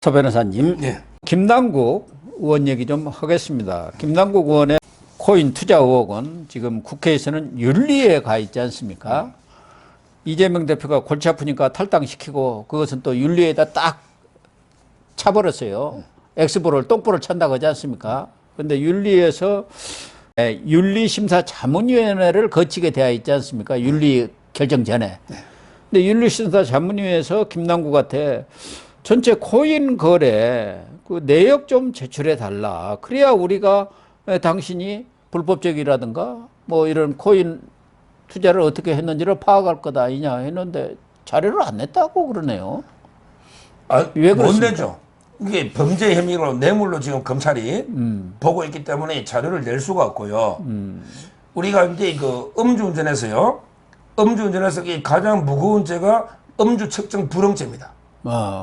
서 변호사님, 예. 김남국 의원 얘기 좀 하겠습니다. 김남국 의원의 코인 투자 의혹은 지금 국회에서는 윤리에 가 있지 않습니까? 이재명 대표가 골치 아프니까 탈당시키고 그것은 또 윤리에다 딱 차버렸어요. X부를 똥부를 찬다고 하지 않습니까? 그런데 윤리에서 윤리심사자문위원회를 거치게 되어 있지 않습니까? 윤리 결정 전에. 근데 윤리심사자문위에서 김남국한테 전체 코인 거래 그 내역 좀 제출해 달라. 그래야 우리가 당신이 불법적이라든가 뭐 이런 코인 투자를 어떻게 했는지를 파악할 거다 아니냐 했는데 자료를 안 냈다고 그러네요. 아, 왜 못 그렇습니까? 내죠. 이게 범죄 혐의로 뇌물로 지금 검찰이 보고 있기 때문에 자료를 낼 수가 없고요. 우리가 이제 그 음주운전에서요. 음주운전에서 가장 무거운 죄가 음주 측정 불응죄입니다.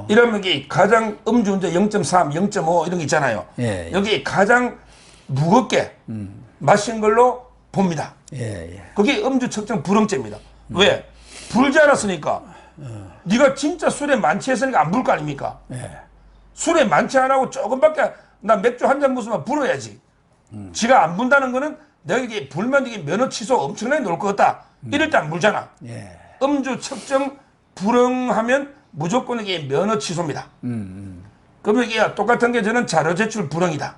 이러면 이게 가장 음주운전 0.3, 0.5 이런 게 있잖아요. 예, 예. 여기 가장 무겁게 마신 걸로 봅니다. 예. 그게 음주 측정 불응죄입니다. 왜? 불지 않았으니까. 네가 진짜 술에 만취했으니까 안 불 거 아닙니까? 예. 술에 만취 안 하고 조금밖에 나 맥주 한 잔 무서면 불어야지. 지가 안 분다는 거는 내가 이게 불면 이게 면허 취소 엄청나게 놓을 것 같다. 이럴 때 안 불잖아. 예. 음주 측정 불응하면 무조건 이게 면허 취소입니다. 그러면 이게 똑같은 게 저는 자료 제출 불응이다.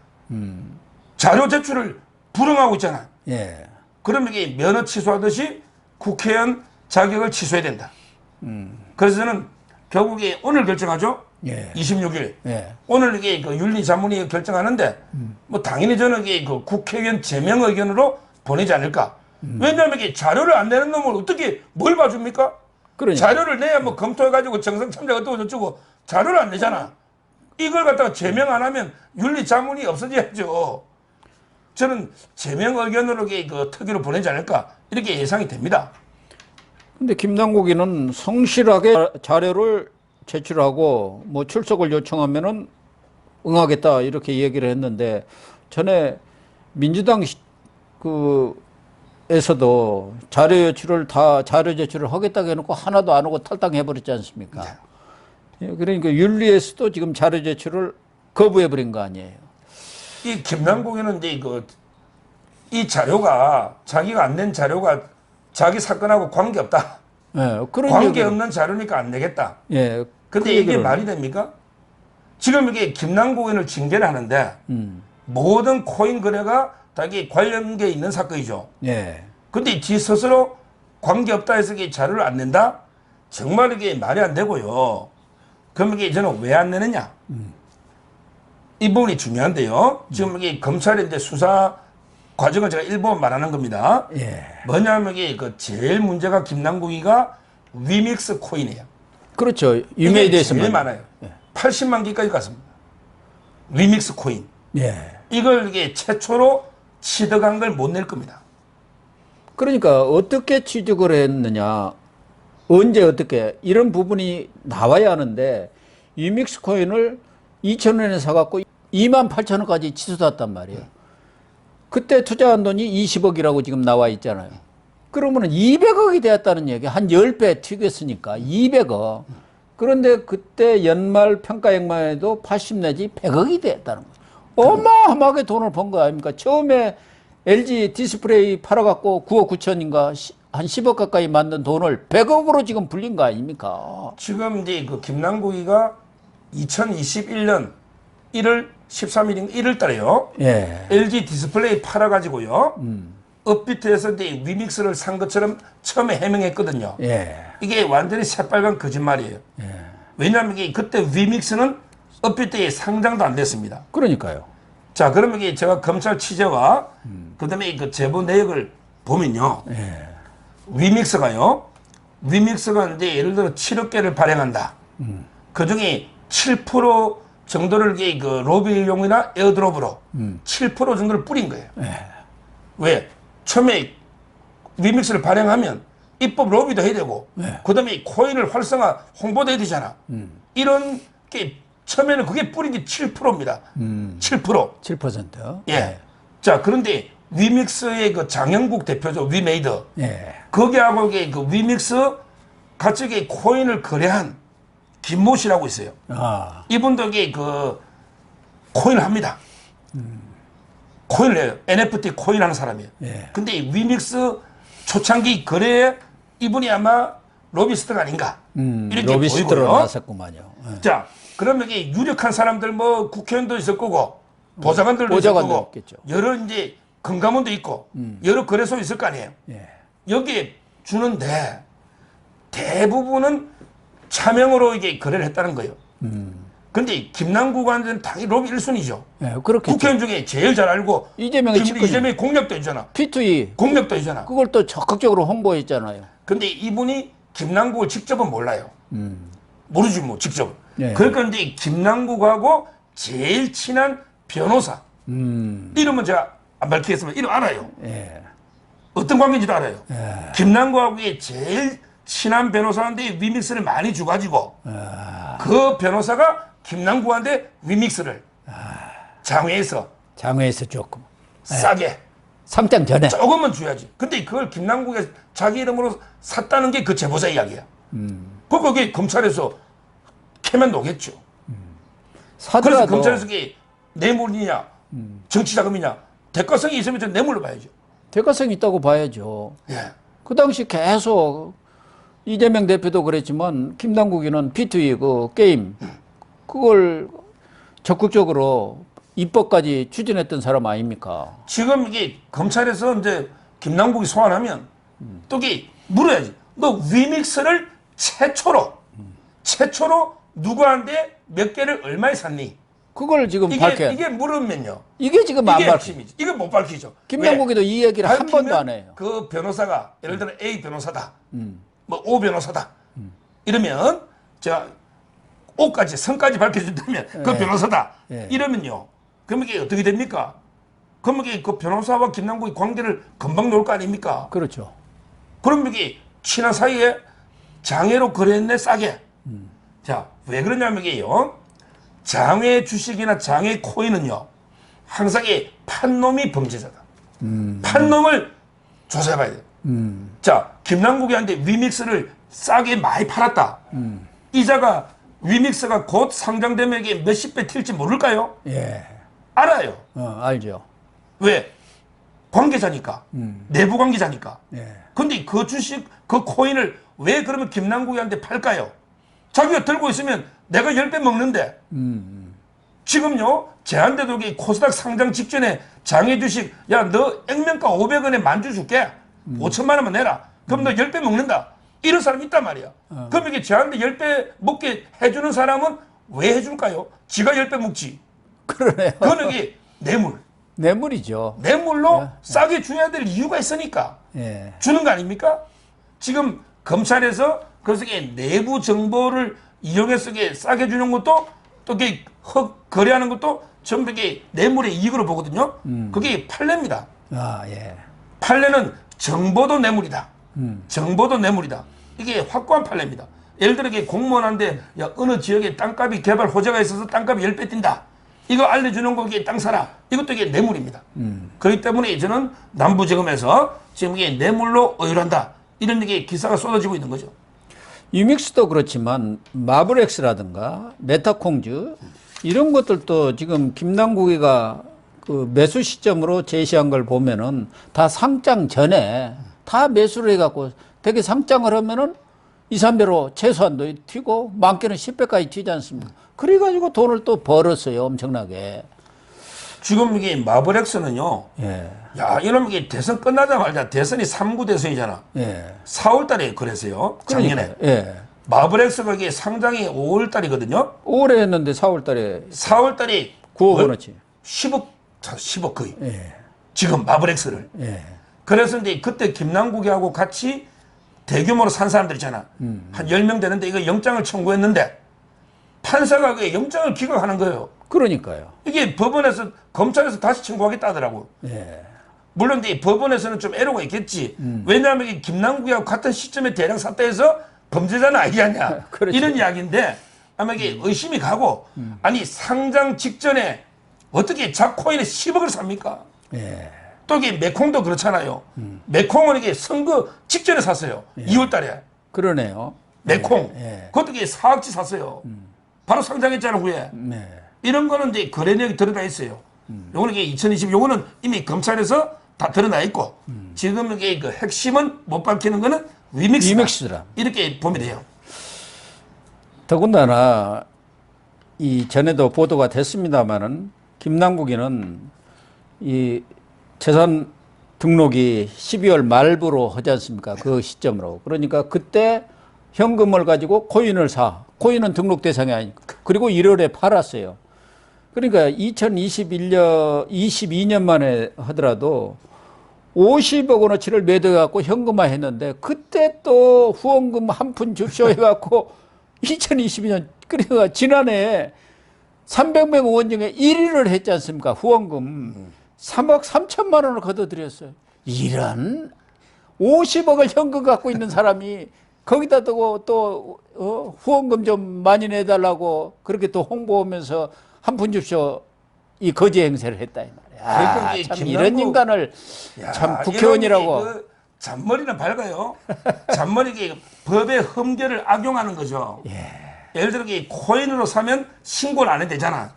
자료 제출을 불응하고 있잖아. 예. 그러면 이게 면허 취소하듯이 국회의원 자격을 취소해야 된다. 그래서 저는 결국에 오늘 결정하죠. 예. 26일. 예. 오늘 이게 그 윤리자문위 결정하는데 뭐 당연히 저는 이게 그 국회의원 제명 의견으로 보내지 않을까. 왜냐하면 이게 자료를 안 내는 놈을 어떻게 뭘 봐줍니까? 그러니까. 자료를 내야 뭐 검토해가지고 정상 참작 어쩌고 저쩌고 자료를 안 내잖아. 이걸 갖다가 제명 안 하면 윤리자문이 없어져야죠. 저는 제명 의견으로 그 특위로 보내지 않을까 이렇게 예상이 됩니다. 근데 김남국이는 성실하게 자료를 제출하고 뭐 출석을 요청하면은 응하겠다 이렇게 얘기를 했는데 전에 민주당 에서도 자료 제출을 하겠다고 해놓고 하나도 안 오고 탈당해 버렸지 않습니까? 예, 그러니까 윤리에서도 지금 자료 제출을 거부해 버린 거 아니에요. 이 김남국이는 이제 이 자료가 자기가 안 낸 자료가 자기 사건하고 관계없다. 예, 그런 관계없는 자료니까 안 내겠다. 예. 근데 그 이게 얘기를. 말이 됩니까? 지금 이게 김남국 의원을 징계를 하는데 모든 코인 거래가 다 이게 관련돼 있는 사건이죠. 예. 근데 지 스스로 관계없다 해서 이게 자료를 안 낸다? 정말 이게 말이 안 되고요. 그럼 이게 저는 왜 안 내느냐? 이 부분이 중요한데요. 지금 이게 검찰의 이제 수사 과정을 제가 일부만 말하는 겁니다. 예. 뭐냐면 이게 그 제일 문제가 김남국이가 위믹스 코인이에요. 그렇죠. 이게 유메이드에서 제일 많아요. 80만 개까지 갔습니다. 위믹스 코인. 예. 이걸 이게 최초로 취득한 걸 못 낼 겁니다. 그러니까 어떻게 취득을 했느냐, 언제 어떻게 이런 부분이 나와야 하는데 유믹스 코인을 2,000원에 사갖고 28,000원까지 치솟았단 말이에요. 그때 투자한 돈이 20억이라고 지금 나와 있잖아요. 그러면은 200억이 되었다는 얘기, 한 10배 튀겼으니까 200억. 그런데 그때 연말 평가액만 해도 80 내지 100억이 되었다는 거예요. 어마어마하게 돈을 번 거 아닙니까? 처음에 LG 디스플레이 팔아갖고 9억 9천인가 한 10억 가까이 만든 돈을 100억으로 지금 불린 거 아닙니까? 지금 이제 그 김남국이가 2021년 1월 13일인 1월 달에요. 예. LG 디스플레이 팔아가지고요. 업비트에서 이제 위믹스를 산 것처럼 처음에 해명했거든요. 예. 이게 완전히 새빨간 거짓말이에요. 왜냐하면 이게 그때 위믹스는 업비트에 상장도 안 됐습니다. 그러니까요. 자, 그러면 이게 제가 검찰 취재와 그다음에 그 제보 내역을 보면요. 위믹스가 이제 예를 들어 7억 개를 발행한다. 그 중에 7% 정도를 이게 그 로비용이나 에어드롭으로 7% 정도를 뿌린 거예요. 왜? 처음에 위믹스를 발행하면 입법 로비도 해야 되고, 그다음에 코인을 활성화 홍보도 해야 되잖아. 이런 게 처음에는 그게 뿌린 게 7%입니다. 7%. 7%. 예. 자, 그런데 위믹스의 그 장영국 대표죠. 위메이드. 예. 거기하고 그 위믹스 같이 코인을 거래한 김모 씨라고 있어요. 아, 이분도 그 코인을 합니다. 코인을 해요. NFT 코인 하는 사람이에요. 예. 근데 이 위믹스 초창기 거래에 이분이 아마 로비스트가 아닌가. 이렇게 로비스트로 보이고요. 나섰구만요. 예. 자, 그러면 이게 유력한 사람들 뭐 국회의원도 있을 거고 보좌관들도 있을 보좌관도 거고 있겠죠. 여러 이제 금감원도 있고 여러 거래소 있을 거 아니에요. 예. 여기에 주는데 대부분은 차명으로 이게 거래를 했다는 거예요. 근데 김남국한테는 당연히 로비 1순위죠. 예, 그렇겠죠. 국회의원 중에 제일 잘 알고 이재명의 측근이 이재명이 공약도 있잖아. P2E 공약도 있잖아. 그걸 또 적극적으로 홍보했잖아요. 근데 이분이 김남국을 직접은 몰라요. 모르지 뭐 직접. 예. 그런데 김남국하고 제일 친한 변호사. 이름은 제가 안 밝히겠지만 이름 알아요. 예. 어떤 관계인지도 알아요. 김남국하고 제일 친한 변호사인데 위믹스를 많이 줘가지고 그 변호사가 김남국한테 위믹스를 장외에서 장외에서 조금 싸게 상장 전에 조금만 줘야지. 근데 그걸 김남국이 자기 이름으로 샀다는 게 그 제보자 이야기야. 그게 검찰에서 캐면 놓겠죠. 그래서 사더라도 검찰에서 그게 뇌물이냐 정치 자금이냐 대가성이 있으면 저 뇌물로 봐야죠. 대가성이 있다고 봐야죠. 예. 그 당시 계속 이재명 대표도 그랬지만 김남국이는 P2E 그 게임 그걸 적극적으로 입법까지 추진했던 사람 아닙니까? 지금 이게 검찰에서 이제 김남국이 소환하면 또 이게 물어야지. 너 위믹스를 최초로 누구한테 몇 개를 얼마에 샀니? 그걸 지금 밝혀. 이게 물으면요. 이게 지금 안 이게 밝혀. 핵심이지. 이거 못 밝히죠. 김남국이도 이 얘기를 한 밝히면 번도 안 해요. 그 변호사가 예를 들어 A 변호사다. 뭐 O 변호사다. 이러면 제가 O까지 성까지 밝혀준다면 그 변호사다. 예. 이러면요. 그러면 이게 어떻게 됩니까? 그러면 이게 그 변호사와 김남국의 관계를 금방 놓을 거 아닙니까? 그렇죠. 그럼 이게 친한 사이에 장외로 거래했네 싸게. 자, 왜 그러냐면 이게요. 장외 주식이나 장외 코인은요. 항상 이 판놈이 범죄자다. 판놈을 조사해봐야 돼요. 자, 김남국이한테 위믹스를 싸게 많이 팔았다. 이자가 위믹스가 곧 상장되면 이게 몇십 배 튈지 모를까요? 예. 알아요. 알죠. 왜? 관계자니까. 내부 관계자니까. 예. 근데 그 주식, 그 코인을 왜 그러면 김남국이한테 팔까요? 자기가 들고 있으면 내가 10배 먹는데. 지금요, 제한되도록이 코스닥 상장 직전에 장외 주식, 야, 너 액면가 500원에 만주 줄게. 5천만 원만 내라. 그럼 너 10배 먹는다. 이런 사람이 있단 말이야. 그럼 이게 제한돼 10배 먹게 해주는 사람은 왜 해줄까요? 지가 10배 먹지. 그러네요. 그거는 이게 뇌물. 뇌물이죠. 뇌물로 싸게 줘야 될 이유가 있으니까 예. 주는 거 아닙니까? 지금 검찰에서 그래서 이게 내부 정보를 이용해서 이게 싸게 주는 것도 또 이게 거래하는 것도 전부 이게 뇌물의 이익으로 보거든요. 그게 판례입니다. 아, 예. 판례는 정보도 뇌물이다. 정보도 뇌물이다. 이게 확고한 판례입니다. 예를 들어 이게 공무원한테 야, 어느 지역에 땅값이 개발 호재가 있어서 땅값이 10배 뛴다. 이거 알려주는 거기에 땅 사라. 이것도 이게 뇌물입니다. 그렇기 때문에 저는 남부지검에서 지금 이게 뇌물로 의율한다. 이런 게 기사가 쏟아지고 있는 거죠. 유믹스도 그렇지만 마블엑스라든가 메타콩즈 이런 것들도 지금 김남국이가 그 매수 시점으로 제시한 걸 보면은 다 상장 전에 다 매수를 해갖고 되게 상장을 하면은 2, 3배로 최소한도 튀고 많게는 10배까지 튀지 않습니까? 그래가지고 돈을 또 벌었어요, 엄청나게. 지금 이게 마블엑스는요. 예, 야, 이놈 이게 대선 끝나자마자 대선이 3구 대선이잖아. 예. 4월 달에 그랬어요. 작년에. 그러니까요. 예. 마블엑스가 이게 상장이 5월 달이거든요. 올해 했는데 4월 달에 4월 달에 9억 원어치. 10억 거의. 예, 지금 마블엑스를. 예. 그래서 이제 그때 김남국이하고 같이 대규모로 산 사람들 있잖아. 한 10명 되는데 이거 영장을 청구했는데 판사가 그 영장을 기각하는 거예요. 그러니까요. 이게 법원에서 검찰에서 다시 청구하겠다 하더라고. 예. 물론 이제 법원에서는 좀 애로가 있겠지. 왜냐하면 이 김남국이하고 같은 시점에 대량 샀다 해서 범죄자는 아니냐. 그렇죠. 이런 이야기인데 아마 이게 의심이 가고 아니 상장 직전에 어떻게 작코인에 10억을 삽니까? 예. 또 이게 메콩도 그렇잖아요. 메콩은 이게 선거 직전에 샀어요. 2월 달에. 그러네요. 메콩. 예. 그것도 4억치 샀어요. 바로 상장했잖아, 후에. 네. 이런 거는 이제 거래력이 드러나 있어요. 요거는 이게 2020, 요거는 이미 검찰에서 다 드러나 있고, 지금 이게 그 핵심은 못 밝히는 거는 위믹스다. 위믹스다. 이렇게 보면 돼요. 더군다나 이 전에도 보도가 됐습니다마는 김남국이는 이 재산 등록이 12월 말부로 하지 않습니까? 그 시점으로. 그러니까 그때 현금을 가지고 코인을 사. 코인은 등록 대상이 아니니까. 그리고 1월에 팔았어요. 그러니까 2021년, 22년 만에 하더라도 50억 원어치를 매도해갖고 현금화 했는데 그때 또 후원금 한 푼 줍쇼 해갖고 2022년, 그러니까 지난해 300명 원 중에 1위를 했지 않습니까? 후원금 3억 3천만 원을 걷어들였어요. 이런 50억을 현금 갖고 있는 사람이 거기다 두고 또 후원금 좀 많이 내달라고 그렇게 또 홍보하면서 한 푼 줍쇼 이 거지 행세를 했다 이 말이야. 그러니까 이게 참 이런 인간을 야, 참 국회의원이라고. 그 잔머리는 밝아요. 잔머리가 법의 흠결을 악용하는 거죠. 예를 들어 이 코인으로 사면 신고를 안 해도 되잖아.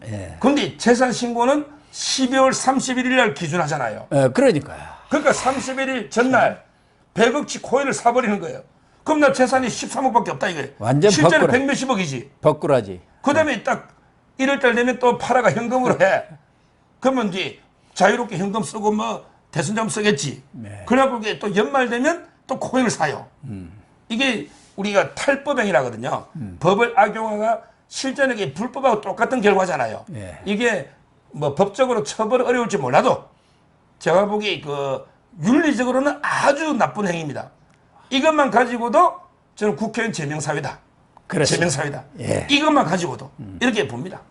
예. 그런데 재산 신고는 12월 31일 날 기준하잖아요. 그러니까요. 그러니까 31일 전날 100억치 코인을 사버리는 거예요. 그럼 나 재산이 13억밖에 없다 이거예요. 완전 실제로 벅구라. 100몇십억이지. 벅꾸라지. 그 다음에 딱 1월달 되면 또 팔아가 현금으로 해. 그러면 이제 자유롭게 현금 쓰고 뭐 대선자금 쓰겠지. 네. 그래갖고 이게 또 연말 되면 또 코인을 사요. 이게 우리가 탈법행위라 하거든요. 법을 악용하가 실제는 이게 불법하고 똑같은 결과잖아요. 예. 이게 뭐 법적으로 처벌 어려울지 몰라도 제가 보기 그 윤리적으로는 아주 나쁜 행위입니다. 이것만 가지고도 저는 국회의원 제명사회다. 그렇습니다. 제명사회다. 예. 이것만 가지고도 이렇게 봅니다.